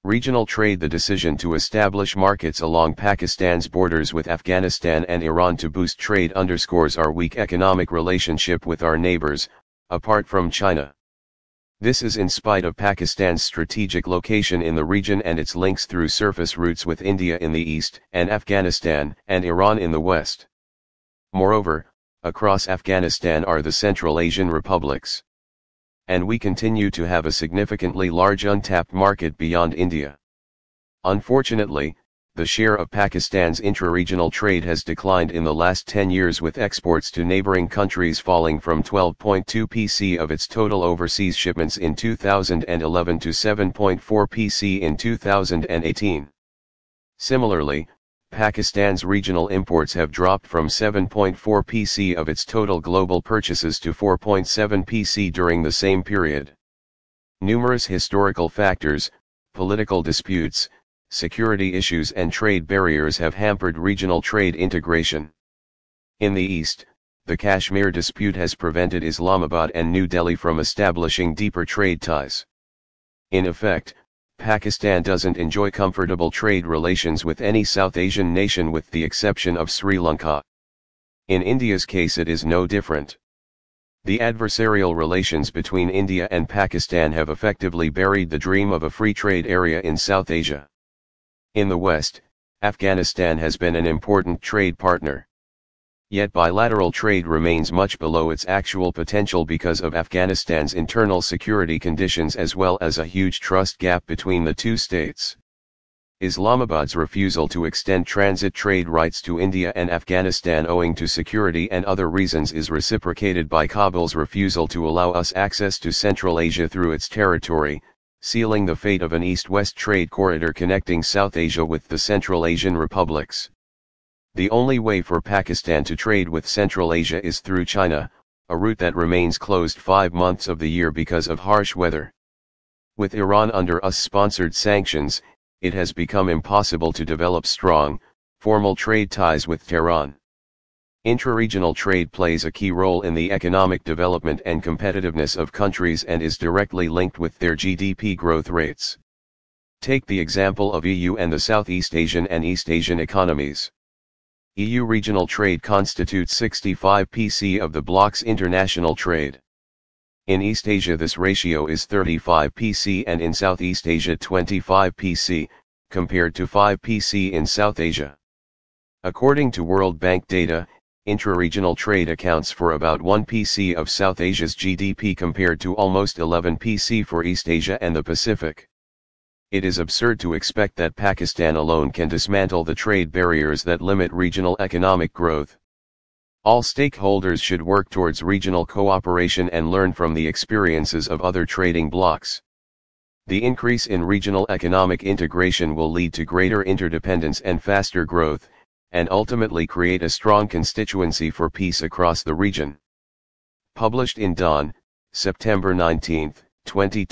Regional trade. The decision to establish markets along Pakistan's borders with Afghanistan and Iran to boost trade underscores our weak economic relationship with our neighbors, apart from China. This is in spite of Pakistan's strategic location in the region and its links through surface routes with India in the east and Afghanistan and Iran in the west. Moreover, across Afghanistan are the Central Asian republics. And we continue to have a significantly large untapped market beyond India. Unfortunately, the share of Pakistan's intra-regional trade has declined in the last 10 years, with exports to neighboring countries falling from 12.2 pc of its total overseas shipments in 2011 to 7.4 pc in 2018. Similarly, Pakistan's regional imports have dropped from 7.4 pc of its total global purchases to 4.7 pc during the same period. Numerous historical factors, political disputes, security issues and trade barriers have hampered regional trade integration. In the east, the Kashmir dispute has prevented Islamabad and New Delhi from establishing deeper trade ties. In effect, Pakistan doesn't enjoy comfortable trade relations with any South Asian nation with the exception of Sri Lanka. In India's case it is no different. The adversarial relations between India and Pakistan have effectively buried the dream of a free trade area in South Asia. In the West, Afghanistan has been an important trade partner. Yet bilateral trade remains much below its actual potential because of Afghanistan's internal security conditions as well as a huge trust gap between the two states. Islamabad's refusal to extend transit trade rights to India and Afghanistan owing to security and other reasons is reciprocated by Kabul's refusal to allow us access to Central Asia through its territory, sealing the fate of an east-west trade corridor connecting South Asia with the Central Asian republics. The only way for Pakistan to trade with Central Asia is through China, a route that remains closed 5 months of the year because of harsh weather. With Iran under US-sponsored sanctions, it has become impossible to develop strong, formal trade ties with Tehran. Intra-regional trade plays a key role in the economic development and competitiveness of countries and is directly linked with their GDP growth rates. Take the example of EU and the Southeast Asian and East Asian economies. EU regional trade constitutes 65 pc of the bloc's international trade. In East Asia this ratio is 35 pc and in Southeast Asia 25 pc, compared to 5 pc in South Asia. According to World Bank data, intra-regional trade accounts for about 1 pc of South Asia's GDP compared to almost 11 pc for East Asia and the Pacific. It is absurd to expect that Pakistan alone can dismantle the trade barriers that limit regional economic growth. All stakeholders should work towards regional cooperation and learn from the experiences of other trading blocs. The increase in regional economic integration will lead to greater interdependence and faster growth, and ultimately create a strong constituency for peace across the region. Published in Dawn, September 19, 2020.